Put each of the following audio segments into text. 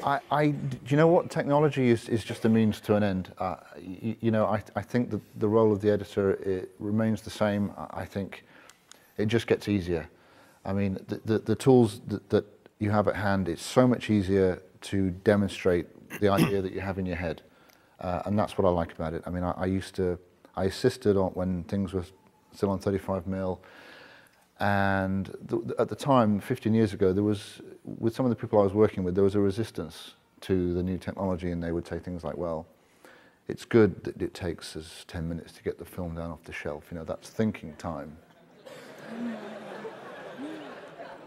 Do you know what? Technology is just a means to an end. You know, I think that the role of the editor, it remains the same. I think it just gets easier. I mean, the tools that you have at hand, it's so much easier to demonstrate the idea that you have in your head. And that's what I like about it. I mean, I assisted on when things were still on 35mm. And at the time, 15 years ago, there was, with some of the people I was working with, there was a resistance to the new technology, and they would say things like, well, it's good that it takes us 10 minutes to get the film down off the shelf. You know, that's thinking time.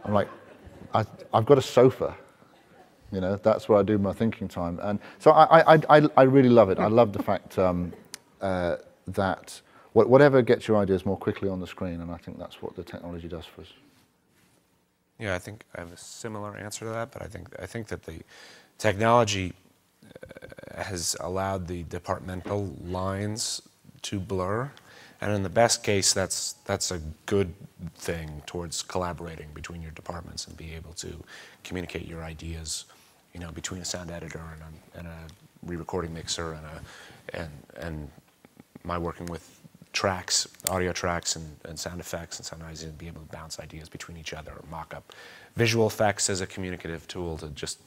I'm like, I've got a sofa. You know, that's where I do my thinking time. And so I really love it. I love the fact that whatever gets your ideas more quickly on the screen, and I think that's what the technology does for us. Yeah, I think I have a similar answer to that, but I think that the technology has allowed the departmental lines to blur, and in the best case, that's a good thing towards collaborating between your departments and be able to communicate your ideas, you know, between a sound editor and a re-recording mixer and my working with tracks, audio tracks and sound effects and sound editing, and be able to bounce ideas between each other or mock up visual effects as a communicative tool to just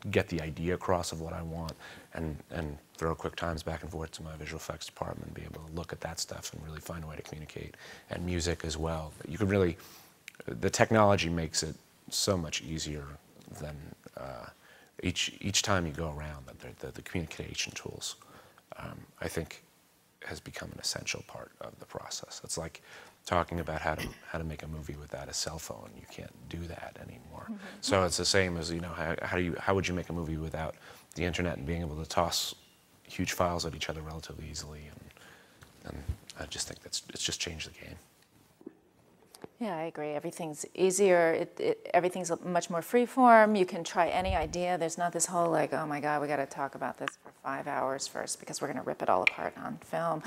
get the idea across of what I want and throw quick times back and forth to my visual effects department and be able to look at that stuff and really find a way to communicate. And music as well. You could really, the technology makes it so much easier than each time you go around, the communication tools, I think, has become an essential part of the process. It's like talking about how to make a movie without a cell phone. You can't do that anymore. Mm-hmm. So it's the same as, you know, how would you make a movie without the internet and being able to toss huge files at each other relatively easily, and I just think it's just changed the game. Yeah, I agree. Everything's easier. Everything's much more free-form. You can try any idea. There's not this whole, like, oh my God, we got to talk about this for 5 hours first because we're going to rip it all apart on film.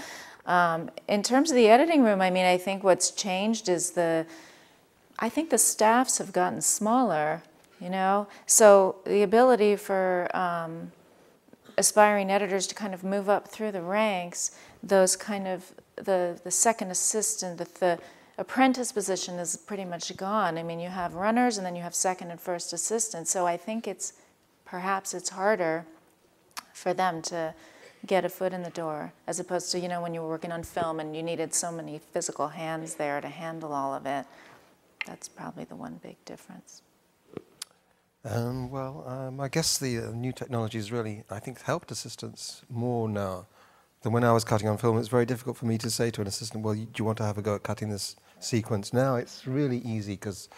In terms of the editing room, I mean, I think what's changed is I think the staffs have gotten smaller, you know? So the ability for aspiring editors to kind of move up through the ranks, those kind of, the second assistant, the apprentice position is pretty much gone. I mean, you have runners and then you have second and first assistants. So I think perhaps it's harder for them to get a foot in the door, as opposed to, you know, when you were working on film and you needed so many physical hands there to handle all of it. That's probably the one big difference. I guess the new technology has really, I think, helped assistants more now than when I was cutting on film. It's very difficult for me to say to an assistant, well, do you want to have a go at cutting this sequence? Now it's really easy because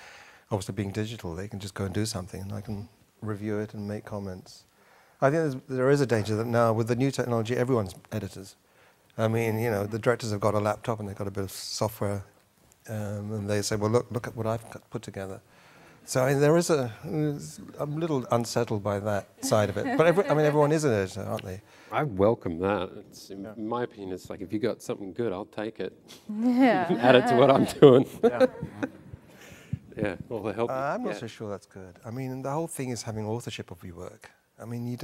obviously being digital, they can just go and do something and I can review it and make comments. I think there is a danger that now with the new technology, everyone's editors. I mean, you know, the directors have got a laptop and they've got a bit of software and they say, well, look at what I've put together. So I mean, I'm a little unsettled by that side of it. But everyone is an editor, aren't they? I welcome that. In my opinion, it's like, if you got something good, I'll take it. Yeah. Add it to what I'm doing. Yeah. Yeah, all the help. I'm not so sure that's good. I mean, the whole thing is having authorship of your work. I mean,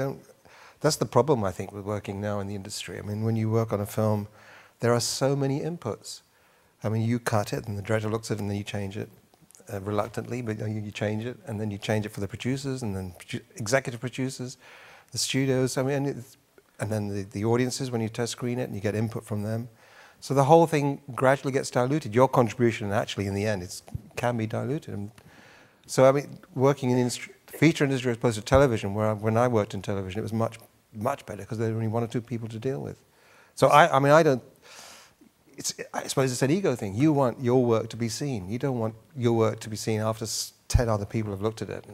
that's the problem, I think, with working now in the industry. I mean, when you work on a film, there are so many inputs. I mean, you cut it and the director looks at it and then you change it. Reluctantly, but you change it, and then you change it for the producers, and then executive producers, the studios. I mean, and then the audiences when you test screen it, and you get input from them. So the whole thing gradually gets diluted. Your contribution, actually, in the end, can be diluted. And so, I mean, working in the feature industry as opposed to television, when I worked in television, it was much better because there were only 1 or 2 people to deal with. So I suppose it's an ego thing. You want your work to be seen. You don't want your work to be seen after 10 other people have looked at it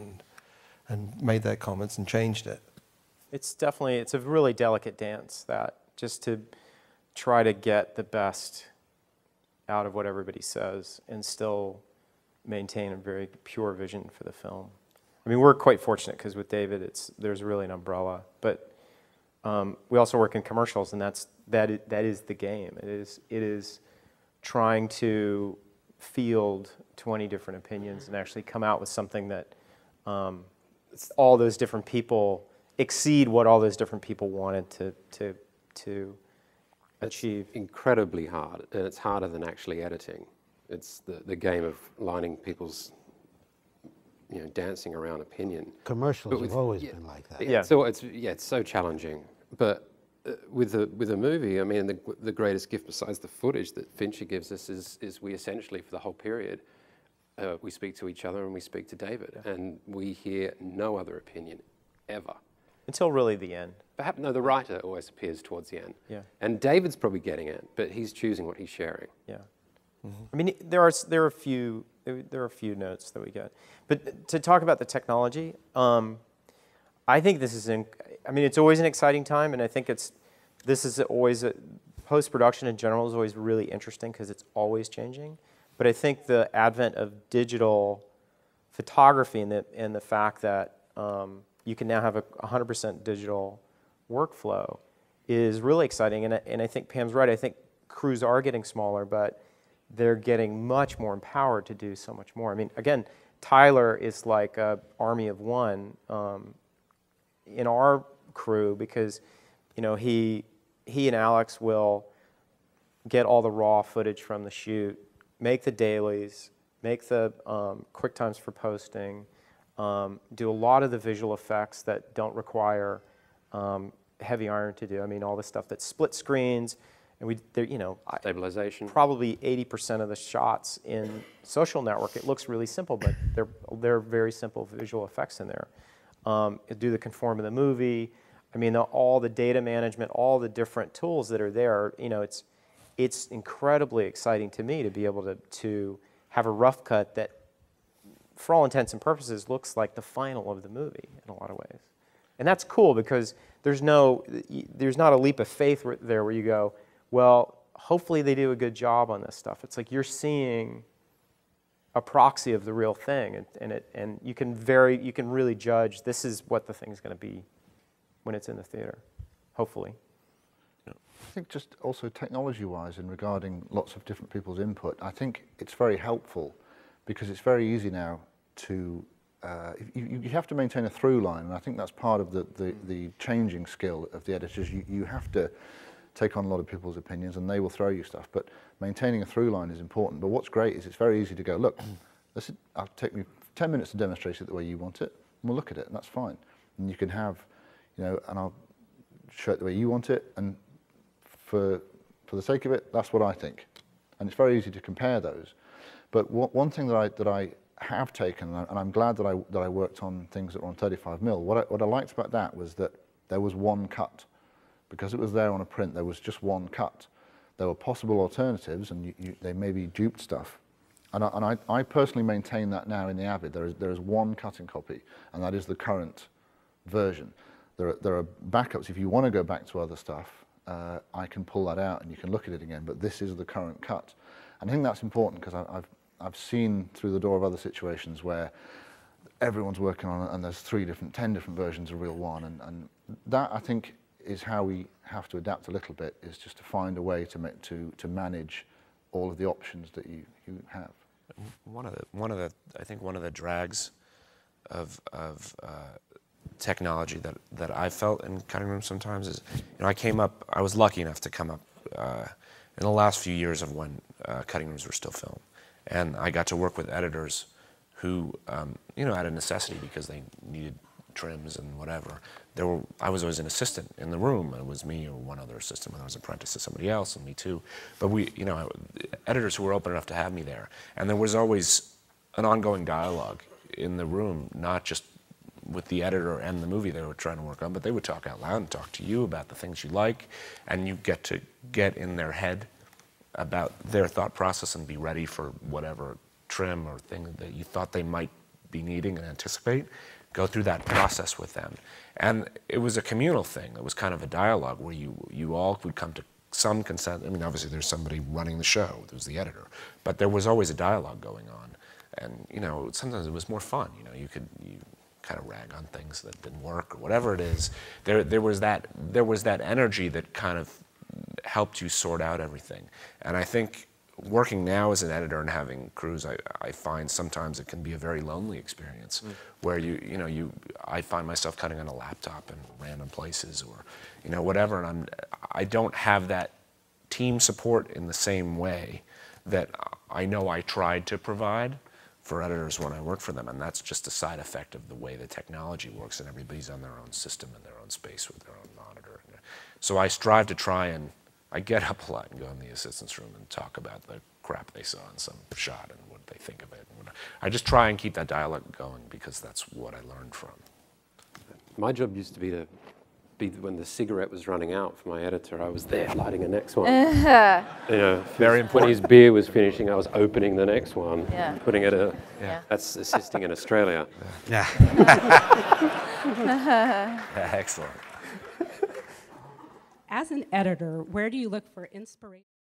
and made their comments and changed it. It's a really delicate dance, that, just to try to get the best out of what everybody says and still maintain a very pure vision for the film. I mean, we're quite fortunate because with David, there's really an umbrella, but we also work in commercials, and that is the game. It is trying to field 20 different opinions and actually come out with something that all those different people exceed what all those different people wanted to achieve. It's incredibly hard, and it's harder than actually editing. It's the game of lining people's, dancing around opinion. Commercials have always been like that. Yeah. So it's so challenging. But with a movie, I mean, the greatest gift besides the footage that Fincher gives us is we essentially, for the whole period, we speak to each other and we speak to David, and we hear no other opinion ever. Until really the end. Perhaps no, the writer always appears towards the end. Yeah. And David's probably getting it, but he's choosing what he's sharing. Yeah. I mean, there are a few notes that we get, but to talk about the technology, I think this is it's always an exciting time, and I think this is always post-production in general is always really interesting because it's always changing. But I think the advent of digital photography and the fact that you can now have a 100% digital workflow is really exciting. And I think Pam's right. I think crews are getting smaller, but they're getting much more empowered to do so much more. I mean, again, Tyler is like an army of one in our crew because, he and Alex will get all the raw footage from the shoot, make the dailies, make the quick times for posting, do a lot of the visual effects that don't require heavy iron to do. I mean, all the stuff that's split screens, and Stabilization. Probably 80% of the shots in Social Network, it looks really simple, but they're very simple visual effects in there. Do the conform of the movie. I mean, all the data management, all the different tools that are there. It's incredibly exciting to me to be able to have a rough cut that, for all intents and purposes, looks like the final of the movie in a lot of ways. And that's cool because there's not a leap of faith there where you go, well, hopefully they do a good job on this stuff. It's like you're seeing a proxy of the real thing, and you can really judge this is what the thing's going to be when it's in the theater, hopefully. I think just also technology-wise and regarding lots of different people's input, I think it's very helpful because it's very easy now to, you have to maintain a through line, and I think that's part of the changing skill of the editors. You have to take on a lot of people's opinions and they will throw you stuff, but maintaining a through line is important. But what's great is it's very easy to go, look, I'll take me 10 minutes to demonstrate it the way you want it, and we'll look at it, and that's fine. And you can have, and I'll show it the way you want it, and for the sake of it, that's what I think. And it's very easy to compare those. But one thing that I have taken, and I'm glad that I worked on things that were on 35mm, what I liked about that was that there was one cut. Because it was there on a print, there was just one cut. There were possible alternatives, and they maybe duped stuff. And I personally maintain that now in the Avid. There is one cutting copy, and that is the current version. There are backups. If you want to go back to other stuff, I can pull that out and you can look at it again, but this is the current cut. And I think that's important because I've seen through the door of other situations where everyone's working on it and there's 10 different versions of Reel 1, and that I think is how we have to adapt a little bit, is just to find a way to manage all of the options that you have. One of the drags of technology that I felt in cutting rooms sometimes is, I was lucky enough to come up in the last few years of when cutting rooms were still film, and I got to work with editors who, out of necessity because they needed trims and whatever. I was always an assistant in the room. It was me or one other assistant when I was apprenticed to somebody else, and me too. But editors who were open enough to have me there, and there was always an ongoing dialogue in the room, not just with the editor and the movie they were trying to work on, but they would talk out loud and talk to you about the things you like, and you get to get in their head about their thought process and be ready for whatever trim or thing that you thought they might be needing and anticipate. Go through that process with them. And it was a communal thing. It was kind of a dialogue where you all would come to some consent. I mean, obviously there's somebody running the show, there's the editor, but there was always a dialogue going on. And, sometimes it was more fun. You kind of rag on things that didn't work or whatever it is. There was that energy that kind of helped you sort out everything. And I think working now as an editor and having crews, I find sometimes it can be a very lonely experience where I find myself cutting on a laptop in random places or, whatever, and I don't have that team support in the same way that I know I tried to provide for editors when I work for them, and that's just a side effect of the way the technology works, and everybody's on their own system in their own space with their own monitor. So I strive to try and, I get up a lot and go in the assistant's room and talk about the crap they saw in some shot and what they think of it. I just try and keep that dialogue going because that's what I learned from. My job used to be when the cigarette was running out for my editor, I was there lighting the next one. Very important. When his beer was finishing, I was opening the next one, putting it that's assisting in Australia. Yeah. Excellent. As an editor, where do you look for inspiration?